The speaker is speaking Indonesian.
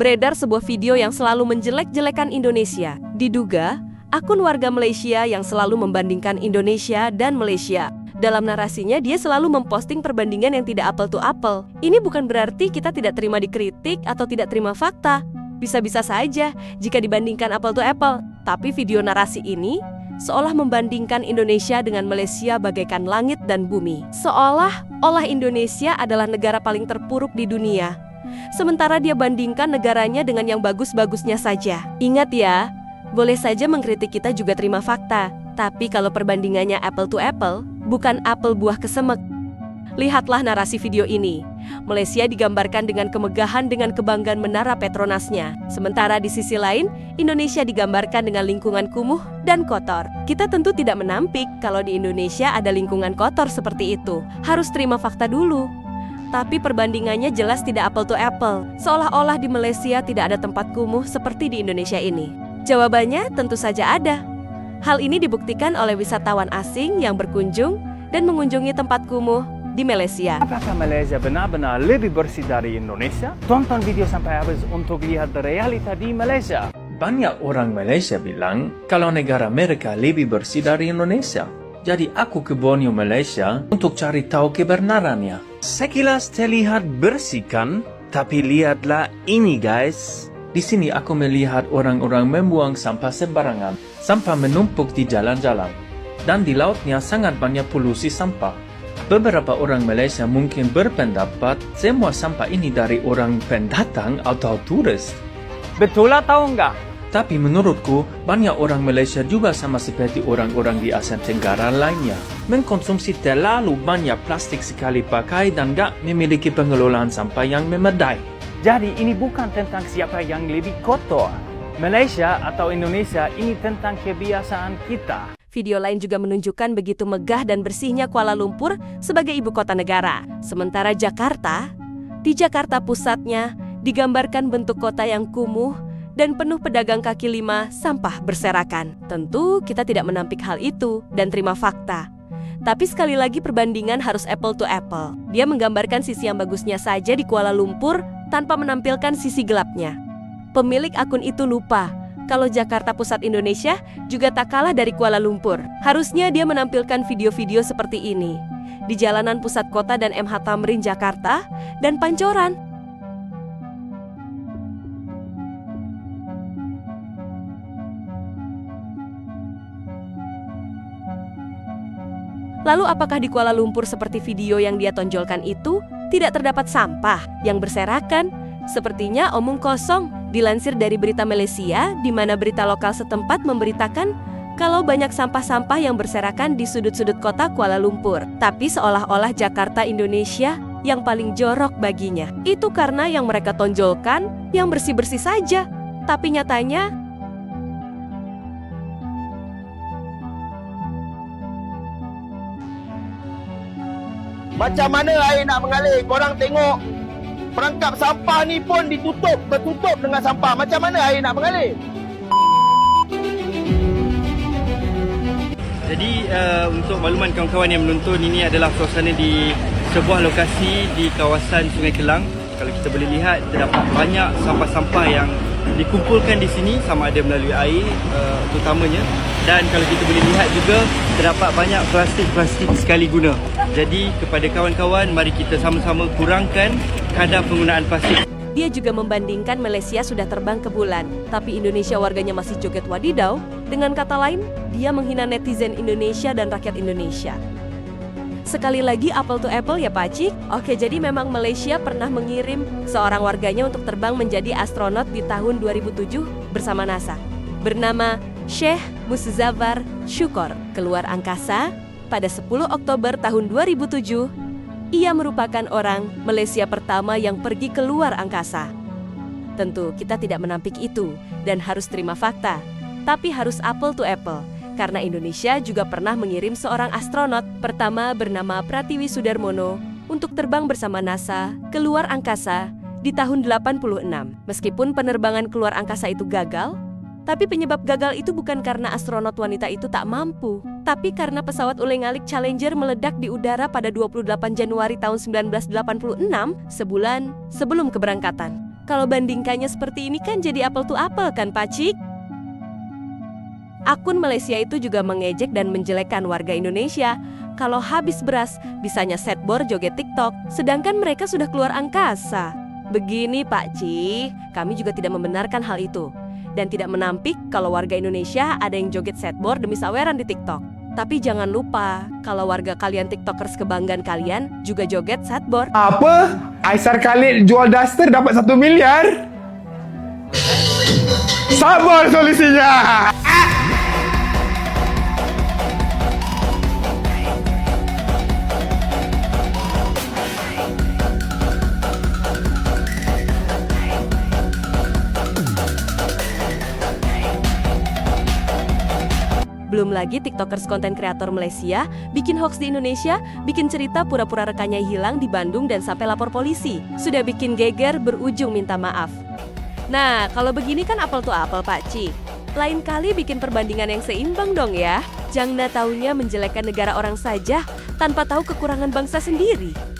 beredar sebuah video yang selalu menjelek-jelekan Indonesia. Diduga, akun warga Malaysia yang selalu membandingkan Indonesia dan Malaysia. Dalam narasinya, dia selalu memposting perbandingan yang tidak apple to apple. Ini bukan berarti kita tidak terima dikritik atau tidak terima fakta. Bisa-bisa saja jika dibandingkan apple to apple. Tapi video narasi ini seolah membandingkan Indonesia dengan Malaysia bagaikan langit dan bumi. Seolah-olah Indonesia adalah negara paling terpuruk di dunia. Sementara dia bandingkan negaranya dengan yang bagus-bagusnya saja. Ingat ya, boleh saja mengkritik, kita juga terima fakta. Tapi kalau perbandingannya apple to apple, bukan apel buah kesemek. Lihatlah narasi video ini. Malaysia digambarkan dengan kemegahan dengan kebanggaan menara Petronasnya. Sementara di sisi lain, Indonesia digambarkan dengan lingkungan kumuh dan kotor. Kita tentu tidak menampik kalau di Indonesia ada lingkungan kotor seperti itu. Harus terima fakta dulu. Tapi perbandingannya jelas tidak apple to apple. Seolah-olah di Malaysia tidak ada tempat kumuh seperti di Indonesia ini. Jawabannya tentu saja ada. Hal ini dibuktikan oleh wisatawan asing yang berkunjung dan mengunjungi tempat kumuh di Malaysia. Apakah Malaysia benar-benar lebih bersih dari Indonesia? Tonton video sampai habis untuk lihat realita di Malaysia. Banyak orang Malaysia bilang kalau negara mereka lebih bersih dari Indonesia. Jadi aku ke Borneo, Malaysia untuk cari tahu kebenarannya. Sekilas terlihat bersih kan? Tapi lihatlah ini guys. Di sini aku melihat orang-orang membuang sampah sembarangan. Sampah menumpuk di jalan-jalan. Dan di lautnya sangat banyak polusi sampah. Beberapa orang Malaysia mungkin berpendapat semua sampah ini dari orang pendatang atau turis. Betul atau enggak? Tapi menurutku, banyak orang Malaysia juga sama seperti orang-orang di Asia Tenggara lainnya. Mengkonsumsi terlalu banyak plastik sekali pakai dan gak memiliki pengelolaan sampah yang memadai. Jadi ini bukan tentang siapa yang lebih kotor. Malaysia atau Indonesia, ini tentang kebiasaan kita. Video lain juga menunjukkan begitu megah dan bersihnya Kuala Lumpur sebagai ibu kota negara. Sementara Jakarta, di Jakarta pusatnya digambarkan bentuk kota yang kumuh dan penuh pedagang kaki lima, sampah berserakan. Tentu kita tidak menampik hal itu dan terima fakta. Tapi sekali lagi perbandingan harus apple to apple. Dia menggambarkan sisi yang bagusnya saja di Kuala Lumpur tanpa menampilkan sisi gelapnya. Pemilik akun itu lupa kalau Jakarta Pusat Indonesia juga tak kalah dari Kuala Lumpur. Harusnya dia menampilkan video-video seperti ini di jalanan pusat kota dan MH Tamrin Jakarta dan Pancoran. Lalu apakah di Kuala Lumpur seperti video yang dia tonjolkan itu tidak terdapat sampah yang berserakan? Sepertinya omong kosong. Dilansir dari berita Malaysia, di mana berita lokal setempat memberitakan kalau banyak sampah-sampah yang berserakan di sudut-sudut kota Kuala Lumpur. Tapi seolah-olah Jakarta Indonesia yang paling jorok baginya. Itu karena yang mereka tonjolkan yang bersih-bersih saja. Tapi nyatanya macam mana air nak mengalir? Korang tengok perangkap sampah ni pun tertutup dengan sampah. Macam mana air nak mengalir? Jadi untuk makluman kawan-kawan yang menonton, ini adalah suasana di sebuah lokasi di kawasan Sungai Kelang. Kalau kita boleh lihat, terdapat banyak sampah-sampah yang dikumpulkan di sini, sama ada melalui air terutamanya. Dan kalau kita boleh lihat juga, terdapat banyak plastik-plastik sekali guna. Jadi kepada kawan-kawan, mari kita sama-sama kurangkan kadar penggunaan plastik. dia juga membandingkan Malaysia sudah terbang ke bulan, tapi Indonesia warganya masih joget wadidau. Dengan kata lain, dia menghina netizen Indonesia dan rakyat Indonesia. Sekali lagi apple to apple ya Pak Cik. Oke, jadi memang Malaysia pernah mengirim seorang warganya untuk terbang menjadi astronot di tahun 2007 bersama NASA. Bernama Sheikh Muzaffar Shukor keluar angkasa pada 10 Oktober tahun 2007. Ia merupakan orang Malaysia pertama yang pergi keluar angkasa. Tentu kita tidak menampik itu dan harus terima fakta, tapi harus apple to apple. Karena Indonesia juga pernah mengirim seorang astronot pertama bernama Pratiwi Sudarmono untuk terbang bersama NASA keluar angkasa di tahun 86. Meskipun penerbangan keluar angkasa itu gagal, tapi penyebab gagal itu bukan karena astronot wanita itu tak mampu, tapi karena pesawat uling-alik Challenger meledak di udara pada 28 Januari tahun 1986, sebulan sebelum keberangkatan. Kalau bandingkannya seperti ini kan jadi apple to apple kan, Pacik? Akun Malaysia itu juga mengejek dan menjelekkan warga Indonesia. Kalau habis beras, bisanya setbor joget TikTok, sedangkan mereka sudah keluar angkasa. Begini Pak Ci, kami juga tidak membenarkan hal itu. Dan tidak menampik kalau warga Indonesia ada yang joget setbor demi saweran di TikTok. Tapi jangan lupa, kalau warga kalian TikTokers kebanggaan kalian juga joget setbor. Apa? Aisar Khalid jual daster dapat 1 miliar? Sabar solusinya! Belum lagi TikTokers konten kreator Malaysia bikin hoax di Indonesia, bikin cerita pura-pura rekannya hilang di Bandung dan sampai lapor polisi. Sudah bikin geger berujung minta maaf. Nah, kalau begini kan apel to apel Pak Ci. Lain kali bikin perbandingan yang seimbang dong ya. Jangan taunya menjelekkan negara orang saja tanpa tahu kekurangan bangsa sendiri.